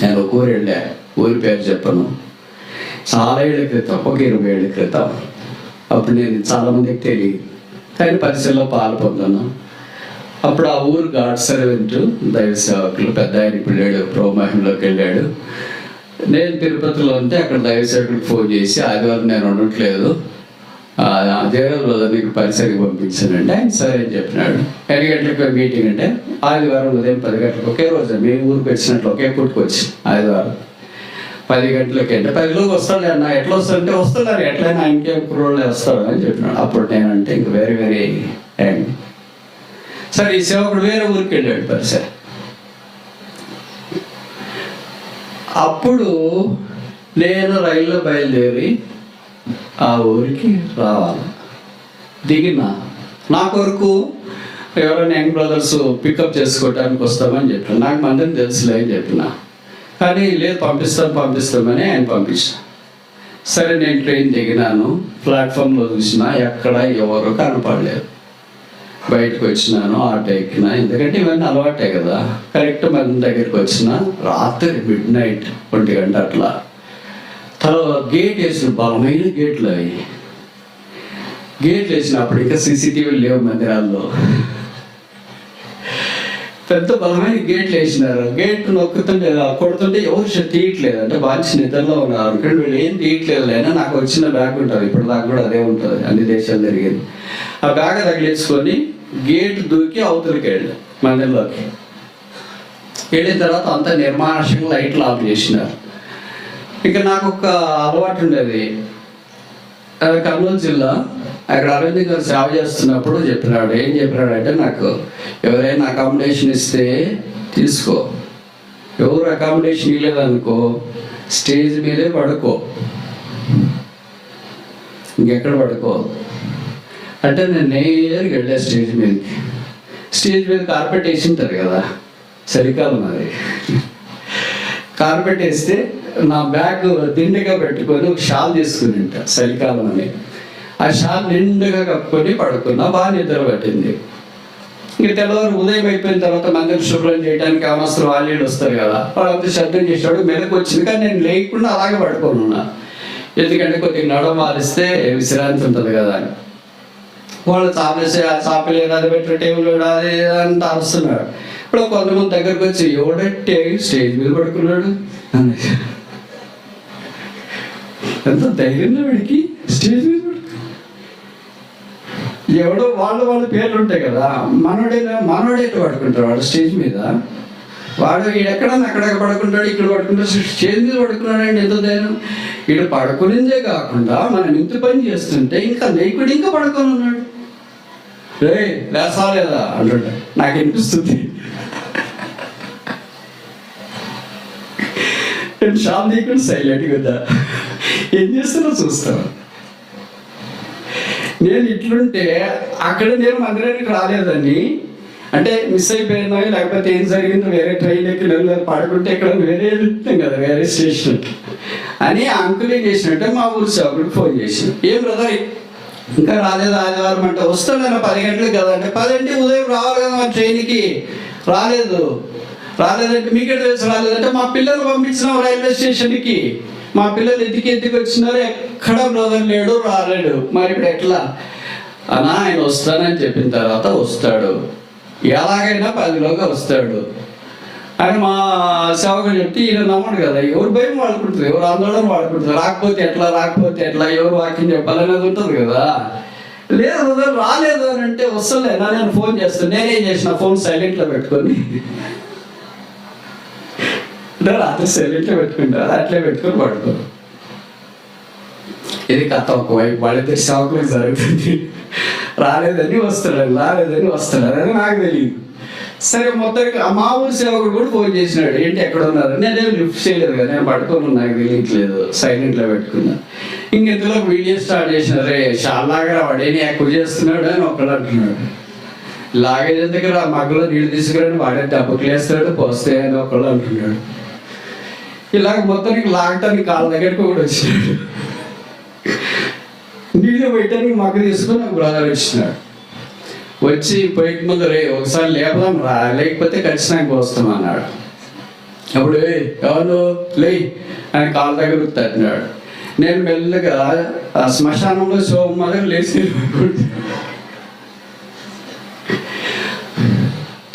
నేను ఒక ఊరు వెళ్ళా, ఊరి పేరు చెప్పను. చాలా ఏళ్ళ క్రితం, ఒక 20 ఏళ్ళ క్రితం. అప్పుడు నేను చాలామందికి తెలియదు, కానీ పరిచయంలో పాలు పొందాను. అప్పుడు ఆ ఊరు గాడ్ సర్వెంట్, దైవ సేవకులు పెద్ద ఆయన వెళ్ళాడు, ప్రోమహిమలోకి వెళ్ళాడు. నేను తిరుపతిలో ఉంటే అక్కడ దైవ సేవకుడికి ఫోన్ చేసి, ఆదివారం నేను ఉండట్లేదు, అదే రోజు నీకు పరిసరికి పంపించానండి. ఆయన సరే అని చెప్పినాడు. 8 గంటలకు మీటింగ్ అంటే ఆదివారం ఉదయం 10 గంటలకు, ఒకే రోజు మీ ఊరికి వచ్చినట్లు ఒకే పూటకు వచ్చి ఆదివారం 10 గంటలకి అంటే 10లోకి వస్తాడు అన్న. ఎట్లా వస్తాడంటే వస్తున్నారు, ఎట్లయినా ఇంకే కుర్రోళ్ళే వస్తాడు అని చెప్పినాడు. అప్పుడు నేనంటే ఇంక వెరీ యాంగ్. సరే ఈ సేవకుడు వేరే ఊరికి వెళ్ళాడు పరిసర. అప్పుడు నేను రైల్లో బయలుదేరి ఆ ఊరికి రావాలి. దిగిన నా కొరకు ఎవరైనా యంగ్ బ్రదర్స్ పికప్ చేసుకోవడానికి వస్తామని చెప్పిన. నాకు మందిని తెలుసులే అని చెప్పిన, కానీ లేదు పంపిస్తామని ఆయన పంపించాను. సరే నేను ట్రైన్ దిగినాను. ప్లాట్ఫామ్లో చూసిన ఎక్కడ ఎవరు కనపడలేదు. బయటకు వచ్చినాను, ఆటో ఎక్కిన, ఎందుకంటే ఇవన్నీ అలవాటే కదా. కరెక్ట్ మన దగ్గరికి వచ్చిన రాత్రి midnight 1 గంట అట్లా. తర్వాత గేట్ వేసిన, బలమైన గేట్లు అవి. గేట్లు వేసినప్పుడు ఇంకా సీసీటీవీలు లేవు మందిరాల్లో. పెద్ద బలమైన గేట్లు వేసినారు. గేట్ నొక్కుతుంటే కొడుతుంటే ఎవరు తీయట్లేదు, అంటే మంచి నిద్రలో ఉన్నారు. వీళ్ళు ఏం తీయట్లేదు. అయినా నాకు వచ్చిన బ్యాగ్ ఉంటుంది, ఇప్పుడు దాకా కూడా అదే ఉంటుంది, అన్ని దేశాలు జరిగింది. ఆ బ్యాగ్ తగిలించుకొని గేట్ దూకి అవతలికి వెళ్ళి మందిరంలోకి వెళ్ళిన తర్వాత అంతా నిర్మానుషంగా లైట్లు ఆఫ్ చేసినారు. ఇక నాకు ఒక అలవాటు ఉండేది, కర్నూలు జిల్లా, అక్కడ అరవింద్ గారు సేవ చేస్తున్నప్పుడు చెప్పినాడు. ఏం చెప్పినాడంటే, నాకు ఎవరైనా అకామిడేషన్ ఇస్తే తీసుకో, ఎవరు అకామిడేషన్ ఇవ్వలేదనుకో స్టేజ్ మీదే పడుకో, ఇంకెక్కడ పడుకో అంటే నేను నేరుగా వెళ్ళా స్టేజ్ మీదకి. స్టేజ్ మీద కార్పెట్ వేసి ఉంటారు కదా, చలికాలం అది. కార్పెట్ వేస్తే నా బ్యాగ్ దిండుగా పెట్టుకొని ఒక షాల్ తీసుకుని ఉంటా, చలికాలం అని. ఆ షాల్ నిండుగా కప్పుకొని పడుకున్నా, బాగా నిద్ర పట్టింది. ఇంక తెల్లవారు ఉదయం అయిపోయిన తర్వాత మందిరం శుభ్రం చేయడానికి అవసరం వాళ్ళు వస్తారు కదా, వాళ్ళంతా శబ్దం చేసేవాడు. మెలకు వచ్చింది, కానీ నేను లేకుండా అలాగే పడుకొని ఉన్నా. ఎందుకంటే కొద్దిగా నడవ మారిస్తే విశ్రాంతి ఉంటుంది కదా అని. వాళ్ళు చాపలేదు, అది పెట్టిన టేబుల్ అది అంతా అరుస్తున్నాడు. ఇప్పుడు కొంతమంది దగ్గరకు వచ్చి, ఎవడంటే స్టేజ్ మీద పడుకున్నాడు, ఎంత ధైర్యంలో వీడికి స్టేజ్ మీద పడుకు. ఎవడో వాళ్ళ పేర్లు ఉంటాయి కదా, మనోడేటో పడుకుంటాడు వాడు స్టేజ్ మీద. వాడు వీడెక్కడన్నా అక్కడ పడుకుంటాడు, ఇక్కడ పడుకుంటాడు, స్టేజ్ మీద పడుకున్నాడండి. ఎంత ధైర్యం! వీడు పడుకునిందే కాకుండా మనం ఇంత పని చేస్తుంటే ఇంకా లేకుడు ఇంకా పడుకొని ఉన్నాడు. రే లేసాలేదా అంటుంటా, నాకు అనిపిస్తుంది. నేను షాప్ తీయకుండా సైలెంట్ కదా ఏం చేస్తున్నా చూస్తాను. నేను ఇట్లుంటే అక్కడ నేను మందిరానికి రాలేదని, అంటే మిస్ అయిపోయిందో లేకపోతే ఏం జరిగిందో, వేరే ట్రైన్ ఎక్కి నెల్లూరు పడుకుంటే ఇక్కడ వేరే వెళ్తాం కదా, వేరే స్టేషన్ అని అంకుల్ ఏం చేసినట్టే మా ఊరు సేవకుడికి ఫోన్ చేసిన. ఏం బ్రదర్ ఇంకా రాలేదు ఆదివారం అంటే, వస్తాడన్నా 10 గంటలకు కదా అంటే, 10 ఉదయం రావాలి కదా మా ట్రైన్కి, రాలేదంటే మీకే తెలుసు రాలేదంటే, మా పిల్లలు పంపించినాం రైల్వే స్టేషన్కి, మా పిల్లలు ఎత్తికి వచ్చినారు, ఎక్కడ బ్రదర్ లేడు, రాలేడు, మరి ఇప్పుడు ఎట్లా అన్నా? ఆయన వస్తానని చెప్పిన తర్వాత వస్తాడు, ఎలాగైనా 10లోగా వస్తాడు అని మా సేవకుడు చెప్తే ఈయన నమ్మడు కదా. ఎవరు భయం వాడుకుంటుంది, ఎవరు ఆందోళన వాడుకుంటుంది, రాకపోతే ఎట్లా, ఎవరు వాక్యం చెప్పాలనేది ఉంటుంది కదా. లేదు బ్రదర్ రాలేదు అని అంటే, వస్తలేనా నేను ఫోన్ చేస్తాను. నేనేం చేసిన, ఫోన్ సైలెంట్లో పెట్టుకొని, రాత్రి సైలెంట్లో పెట్టుకుంటారు, అట్లే పెట్టుకొని పడుకోరు. ఇది కథ ఒకవైపు, వాళ్ళిద్దరు సేవకులకు జరుగుతుంది. రాలేదని వస్తున్నాడు అని నాకు తెలియదు. సరే మొత్తానికి మా ఊరు సేవకుడు కూడా ఫోన్ చేసినాడు, ఏంటి ఎక్కడ ఉన్నారు? నేనేం లిఫ్ట్ చేయలేదు కదా, నేను పడుకోను, నాకు తెలియట్లేదు, సైలెంట్లో పెట్టుకున్నా. ఇంకెందులో వీడియో స్టార్ట్ చేసినారు, రే షాల్లాగా వాడేని ఎక్కువ చేస్తున్నాడు అని ఒకడు అంటున్నాడు. లాగేజ్ దగ్గర మగ్గులో నీళ్ళు తీసుకురండి, వాడే డబ్బులు వేస్తాడు, పోస్తే అని ఒకడు అంటున్నాడు. ఇలాగ మొత్తానికి లాగటానికి కాళ్ళ దగ్గరికి కూడా వచ్చినాడు. నీళ్ళు పెట్టడానికి మగ్గు తీసుకుని నాకు బ్రదర్ వచ్చినాడు. వచ్చి పోయిన ముందు, రే ఒకసారి లేపదాం రా, లేకపోతే ఖచ్చితంగా వస్తాం అన్నాడు. అప్పుడు ఎవరు లే ఆయన కాళ్ళ దగ్గర తట్టినాడు. నేను మెల్లగా ఆ శ్మశానంలో శోభ మాదిరి లేచి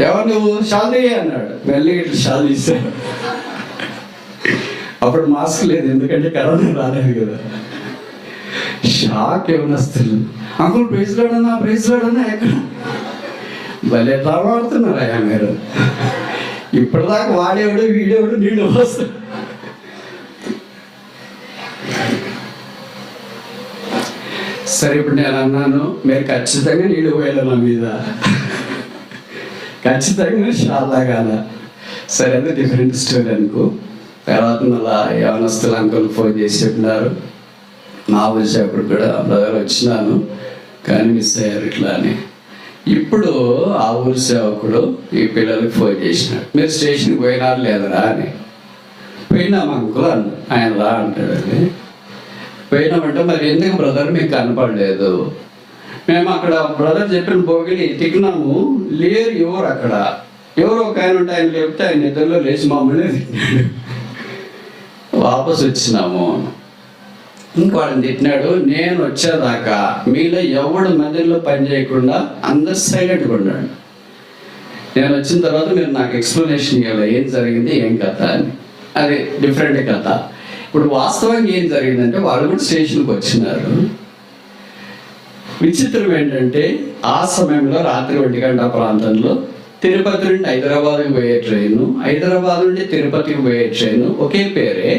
ఎవరు నువ్వు షాల్ అన్నాడు. మెల్లగా ఇట్లా షాల్ తీశాడు. అప్పుడు మాస్క్ లేదు, ఎందుకంటే కరోనా రాలేదు కదా. షాక్ ఏమనొస్తుంది. అంకుల్ ప్రైజ్ లాడన్నా ఎక్కడ భలే ఎట్లా వాడుతున్నారు అయ్యా మీరు. ఇప్పటిదాకా వాడేవాడు వీడేవాడు నీళ్ళు వస్తాడు. సరే ఇప్పుడు నేను అన్నాను, మీరు ఖచ్చితంగా నీళ్ళు పోయాలి నా మీద, ఖచ్చితంగా షాలాగాల. సరే అది డిఫరెంట్ స్టోరీ అనుకో. తర్వాత మళ్ళా యవనస్తులు అంకుల్ ఫోన్ చేసి చెప్పినారు, మా ఊరి సేవకుడు కూడా బ్రదర్ వచ్చినాను కానీ మిస్ అయ్యారు ఇట్లా అని. ఇప్పుడు ఆ ఊరి సేవకుడు ఈ పిల్లలకి ఫోన్ చేసినాడు, మీరు స్టేషన్కి పోయినారు లేదరా అని. పోయినాం అంకుల్ అన్న. ఆయన రా అంటాడు. పోయినామంటే మరి ఎందుకు బ్రదర్ మీకు కనపడలేదు? మేము అక్కడ బ్రదర్ చెప్పిన భోగిని తికినాము, లేరు ఎవరు అక్కడ. ఎవరు ఒక ఆయన ఉంటే ఆయన లేపితే ఆయన నిద్రలో లేచి మమ్మల్ని తిట్టినాడు. వాపస్ వచ్చినాము. ఇంకోళ్ళని తిట్టినాడు, నేను వచ్చేదాకా మీలో ఎవడు మందిరంలో పని చేయకుండా అందరు సైలెంట్గా ఉన్నాడు. నేను వచ్చిన తర్వాత మీరు నాకు ఎక్స్ప్లెనేషన్ ఇవ్వాలి, ఏం జరిగింది ఏం కథ అని. అది డిఫరెంట్ కథ. ఇప్పుడు వాస్తవంగా ఏం జరిగిందంటే వాళ్ళు కూడా స్టేషన్కి వచ్చినారు. విచిత్రం ఏంటంటే ఆ సమయంలో రాత్రి 1 గంట ప్రాంతంలో తిరుపతి నుండి హైదరాబాద్కి పోయే ట్రైను, హైదరాబాద్ నుండి తిరుపతికి పోయే ట్రైను ఒకే పేరే,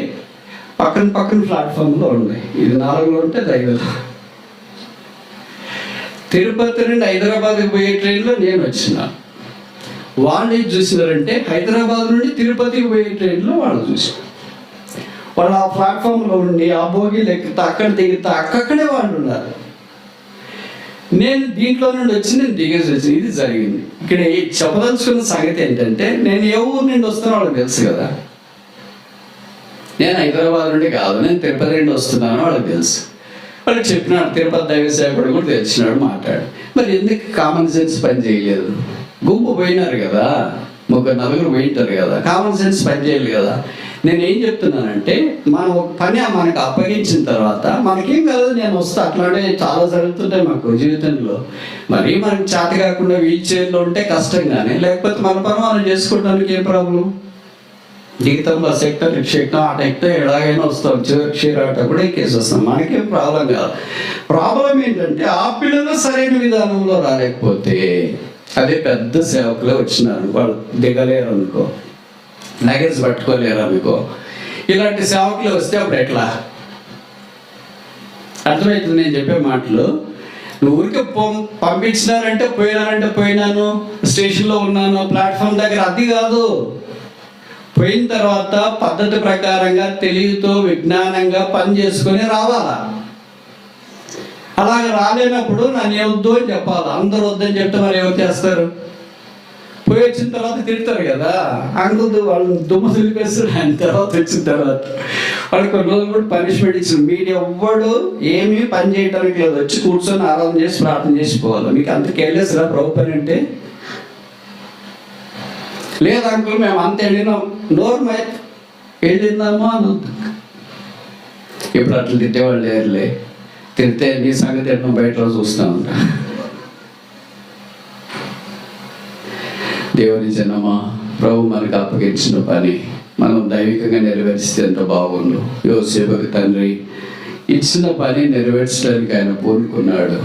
పక్కన ప్లాట్ఫామ్లో ఉన్నాయి. ఇది 4లో ఉంటే 5లో. తిరుపతి నుండి హైదరాబాద్కి పోయే ట్రైన్లో నేను వచ్చిన. వాళ్ళు ఏం చూసినారంటే హైదరాబాద్ నుండి తిరుపతికి పోయే ట్రైన్లో వాళ్ళు చూసినారు. వాళ్ళు ఆ ప్లాట్ఫామ్లో ఉండి ఆ భోగిలు ఎక్కితే అక్కడ దిగితే అక్కడే వాళ్ళు ఉన్నారు. నేను దీంట్లో నుండి వచ్చి నేను దిగేసి వచ్చి ఇది జరిగింది. ఇక్కడ చెప్పదలుచుకున్న సంగతి ఏంటంటే నేను ఏ ఊరు నుండి వస్తానో వాళ్ళకి తెలుసు కదా. నేను హైదరాబాద్ నుండి కాదు, నేను తిరుపతి నుండి వస్తున్నాను వాళ్ళకి తెలుసు. వాళ్ళకి చెప్పినాడు, తిరుపతి దైవ సేవకుడు కూడా తెలిసినాడు, మాట్లాడు. మరి ఎందుకు కామన్ సెన్స్ పని చేయలేదు? గుంపు పోయినారు కదా, 3-4 పోయింటారు కదా, కామన్ సెన్స్ పని చేయాలి కదా. నేను ఏం చెప్తున్నానంటే మనం ఒక పని మనకు అప్పగించిన తర్వాత మనకేం కాదు, నేను వస్తా. అట్లాంటి చాలా జరుగుతుంటాయి మాకు జీవితంలో. మరి మనకి చేత కాకుండా వీల్ చైర్లో ఉంటే కష్టం, కానీ లేకపోతే మన పని మనం చేసుకోవడానికి ఏం ప్రాబ్లం? దిగుతాం, బస్ ఎక్కుతాం, రిక్షా ఎక్కుతాం, ఆట ఎక్కుతాం, ఎలాగైనా వస్తాం, క్షీర ఆట కూడా ఎక్కేసి వస్తాం, మనకేం ప్రాబ్లం కాదు. ప్రాబ్లం ఏంటంటే ఆ పిల్లలు సరైన విధానంలో రాలేకపోతే, అదే పెద్ద సేవకులే వచ్చినారు, వాళ్ళు దిగలేరు అనుకో, లగేజ్ పట్టుకోలేరు అనుకో, ఇలాంటి సేవకులు వస్తే అప్పుడు ఎట్లా? అర్థమవుతుంది నేను చెప్పే మాటలు. నువ్వు ఊరికి పంపించినారంటే పోయినాను, స్టేషన్లో ఉన్నాను, ప్లాట్ఫామ్ దగ్గర, అది కాదు. పోయిన తర్వాత పద్ధతి ప్రకారంగా తెలివితో విజ్ఞానంగా పని చేసుకొని రావాలా. అలాగ రాలేనప్పుడు నన్ను వద్దు అని చెప్పాలి. అందరూ వద్దని చెప్తే మరి ఎవరు చేస్తారు? పోయి వచ్చిన తర్వాత తిడతారు కదా, అంకుల్ వాళ్ళు దుమ్ము దులిపేస్తారు. ఆయన తర్వాత వచ్చిన తర్వాత వాళ్ళు కొన్ని రోజులు కూడా పనిష్మెంట్ ఇచ్చారు. మీరు ఎవ్వడు ఏమీ పని చేయడానికి లేదు, వచ్చి కూర్చొని ఆరాధన చేసి ప్రార్థన చేసిపోవాలి. మీకు అంత కేర్లెస్ రా ప్రభు పని అంటే? లేదు అంకుల్ మేము అంత వెళ్ళినాం, నోరు వెళ్ళిందామో అని. ఇప్పుడు అట్లా తిట్టేవాళ్ళు లేరులే. తిడితే నీ సంగతి ఎన్నో బయటలో చూస్తూ ఉంటా. దేవుని జనమా, ప్రభు మనకు అప్పగించిన పని మనం దైవికంగా నెరవేర్చితే ఎంత బాగుండు. యోసేపుకి తండ్రి ఇచ్చిన పని నెరవేర్చడానికి ఆయన పూనుకున్నాడు.